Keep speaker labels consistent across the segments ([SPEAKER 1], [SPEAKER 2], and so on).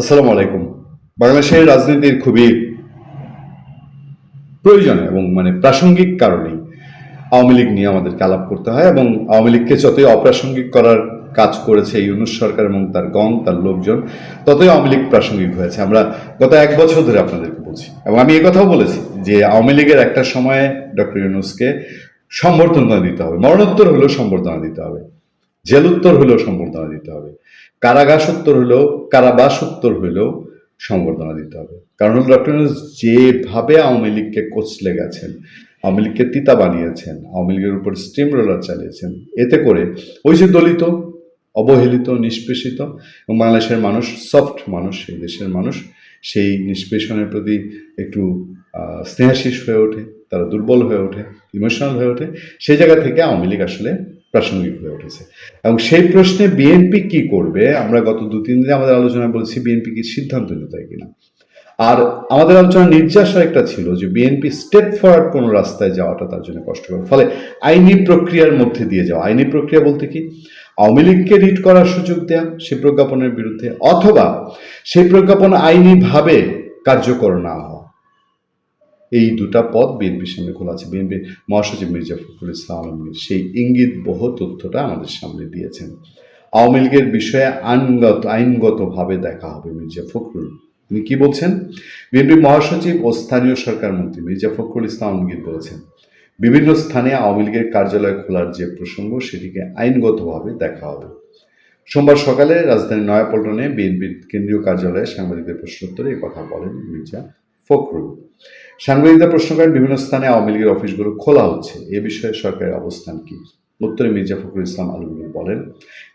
[SPEAKER 1] আসসালামু আলাইকুম। বাংলাদেশের রাজনীতির খুবই প্রয়োজন এবং প্রাসঙ্গিক কারণেই আওয়ামী লীগ নিয়ে আমাদেরকে আলাপ করতে হয় এবং আওয়ামী লীগকে যতই অপ্রাসঙ্গিক করার কাজ করেছে এই ইউনূস সরকার এবং তার গং তার লোকজন, ততই আওয়ামী লীগ প্রাসঙ্গিক হয়েছে। আমরা গত ১ বছর ধরে আপনাদেরকে বলছি এবং আমি কথাও বলেছি যে আওয়ামী লীগের একটা সময়ে ডক্টর ইউনূসকে সম্বর্ধনা দিতে হবে, মরণোত্তর হলেও সম্বর্ধনা দিতে হবে, জেলুত্তর হলেও সম্বর্ধনা দিতে হবে, কারাগাসোত্তর হলেও কারাবাসোত্তর হলেও সম্বর্ধনা দিতে হবে। কারণ হল ডক্টর ইউনূস যেভাবে আওয়ামী লীগকে কোচলে গেছেন, আওয়ামী লীগকে তিতা বানিয়েছেন, আওয়ামী লীগের উপর স্টিম রোলার চালিয়েছেন, এতে করে ওই যে দলিত, অবহেলিত, নিষ্পেষিত এবং বাংলাদেশের মানুষ, সফট মানুষ, এই দেশের মানুষ সেই নিষ্পেষণের প্রতি একটু স্নেহাশীষ হয়ে ওঠে, তারা দুর্বল হয়ে ওঠে, ইমোশনাল হয়ে ওঠে। সেই জায়গা থেকে আওয়ামী লীগ আসলে প্রাসঙ্গিক হয়ে উঠেছে এবং সেই প্রশ্নে বিএনপি কি করবে, আমরা গত ২-৩ দিনে আমাদের আলোচনায় বলছি বিএনপি কি সিদ্ধান্ত নিতে হয় কিনা। আর আমাদের আলোচনার নির্যাস একটা ছিল যে বিএনপি স্টেপ ফরওয়ার্ড কোনো রাস্তায় যাওয়াটা তার জন্য কষ্টকর, ফলে আইনি প্রক্রিয়ার মধ্যে দিয়ে যাওয়া। আইনি প্রক্রিয়া বলতে কি, আওয়ামী লীগকে রিট করার সুযোগ দেওয়া সেই প্রজ্ঞাপনের বিরুদ্ধে, অথবা সেই প্রজ্ঞাপন আইনিভাবে কার্যকর না হওয়া। এই দুটা পথ বিএনপির সামনে খোলা আছে। বিএনপির মহাসচিব মির্জা ফখরুল ইসলাম আলমগীর সেই ইঙ্গিতবহ তথ্যটা আমাদের সামনে দিয়েছেন। আওয়ামী লীগের বিষয়ে আইনগতভাবে দেখা হবে মির্জা ফখরুল। তিনি কি বলছেন? বিএনপির মহাসচিব ও স্থানীয় সরকার মন্ত্রী মির্জা ফখরুল ইসলাম আলমগীর বলেছেন, বিভিন্ন স্থানে আওয়ামী লীগের কার্যালয় খোলার যে প্রসঙ্গ সেটিকে আইনগতভাবে দেখা হবে। সোমবার সকালে রাজধানীর নয়াপল্টনে বিএনপির কেন্দ্রীয় কার্যালয়ে সাংবাদিকদের প্রশ্নোত্তরে এই কথা বলেন মির্জা ফখরুল। সাংবাদিকরা প্রশ্ন করেন, বিভিন্ন স্থানে আওয়ামী লীগের অফিসগুলো খোলা হচ্ছে, এ বিষয়ে সরকারের অবস্থান কি? উত্তরে মির্জা ফখরুল ইসলাম আলমগীর বলেন,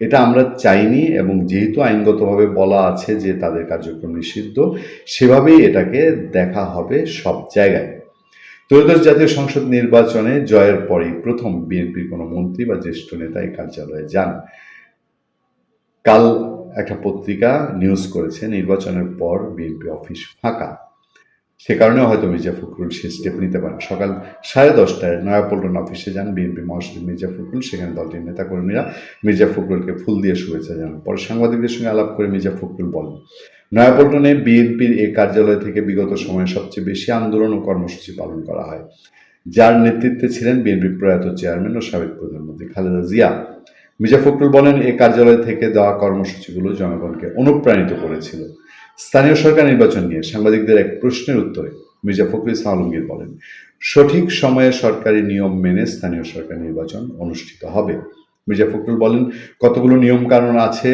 [SPEAKER 1] এটা আমরা চাইনি এবং যেহেতু আইনগতভাবে বলা আছে যে তাদের কার্যক্রম নিষিদ্ধ, সেভাবেই এটাকে দেখা হবে সব জায়গায়। ত্রয়োদশ জাতীয় সংসদ নির্বাচনে জয়ের পরেই প্রথম বিএনপির কোনো মন্ত্রী বা জ্যেষ্ঠ নেতা এই কার্যালয়ে যান। কাল একটা পত্রিকা নিউজ করেছে নির্বাচনের পর বিএনপি অফিস ফাঁকা, সে কারণে হয়তো মির্জা ফখরুল সে স্টেপ নিতে পারেন। সকাল 10:30টায় নয়াপল্টন অফিসে যান বিএনপি মহাসচিব মির্জা ফখরুল। সেখানে দলটির নেতাকর্মীরা মির্জা ফখরুলকে ফুল দিয়ে শুভেচ্ছা জানান। পরে সাংবাদিকদের সঙ্গে আলাপ করে মির্জা ফখরুল বলেন, নয়াপল্টনে বিএনপির এই কার্যালয় থেকে বিগত সময়ে সবচেয়ে বেশি আন্দোলন ও কর্মসূচি পালন করা হয়, যার নেতৃত্বে ছিলেন বিএনপির প্রয়াত চেয়ারম্যান ও সাবেক প্রধানমন্ত্রী খালেদা জিয়া। মির্জা ফখরুল বলেন, এই কার্যালয় থেকে দেওয়া কর্মসূচিগুলো জনগণকে অনুপ্রাণিত করেছিল। স্থানীয় সরকার নির্বাচন নিয়ে সাংবাদিকদের এক প্রশ্নের উত্তরে মির্জা ফখরুল ইসলাম আলমগীর বলেন, সঠিক সময়ে সরকারি নিয়ম মেনে স্থানীয় সরকার নির্বাচন অনুষ্ঠিত হবে। মির্জা ফখরুল বলেন, কতগুলো নিয়ম কানুন আছে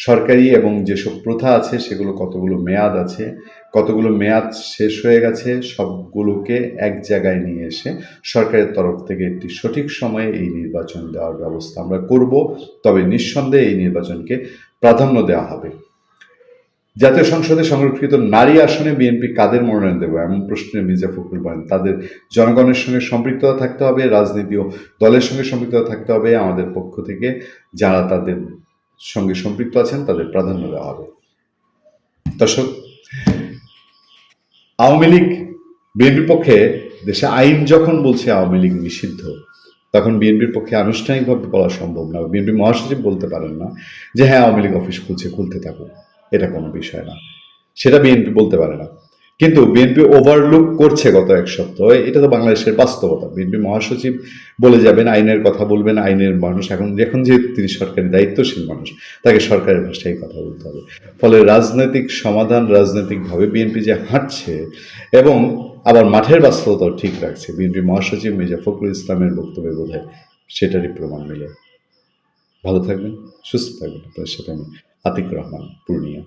[SPEAKER 1] সরকারি এবং যেসব প্রথা আছে সেগুলো কতগুলো মেয়াদ আছে, কতগুলো মেয়াদ শেষ হয়ে গেছে, সবগুলোকে এক জায়গায় নিয়ে এসে সরকারের তরফ থেকে একটি সঠিক সময়ে এই নির্বাচন দেওয়ার ব্যবস্থা আমরা করব। তবে নিঃসন্দেহে এই নির্বাচনকে প্রাধান্য দেওয়া হবে। জাতীয় সংসদে সংরক্ষিত নারী আসনে বিএনপি কাদের মনোনয়ন দেবে এমন প্রশ্নে মির্জা ফখরুল বলেন, তাদের জনগণের সঙ্গে সম্পৃক্ততা থাকতে হবে, রাজনীতি ও দলের সঙ্গে সম্পৃক্ততা থাকতে হবে। আমাদের পক্ষ থেকে যারা তাদের সঙ্গে সম্পৃক্ত আছেন তাদের প্রাধান্য দেওয়া হবে। দর্শক, আওয়ামী লীগ বিএনপির পক্ষে, দেশে আইন যখন বলছে আওয়ামী লীগ নিষিদ্ধ, তখন বিএনপির পক্ষে আনুষ্ঠানিকভাবে বলা সম্ভব না। বিএনপি মহাসচিব বলতে পারেন না যে হ্যাঁ আওয়ামী লীগ অফিস খুলতে থাকুক, এটা কোনো বিষয় না, সেটা বিএনপি বলতে পারে না। কিন্তু বিএনপি ওভারলুক করছে গত ১ সপ্তাহে, এটা তো বাংলাদেশের বাস্তবতা। বিএনপি মহাসচিব বলে যাবেন, আইনের কথা বলবেন, আইনের মানুষ এখন যেহেতু তিনি সরকারি দায়িত্বশীল মানুষ, তাকে সরকারের ভাষায় কথা বলতে হবে। ফলে রাজনৈতিক সমাধান, রাজনৈতিকভাবে বিএনপি যে হাঁটছে এবং আবার মাঠের বাস্তবতাও ঠিক রাখছে, বিএনপি মহাসচিব মির্জা ফখরুল ইসলামের বক্তব্যে বোধহয় সেটারই প্রমাণ মিলে। ভালো থাকবেন, সুস্থ থাকবেন। আপনার সাথে আমি আতিক রহমান, পূর্ণিয়া।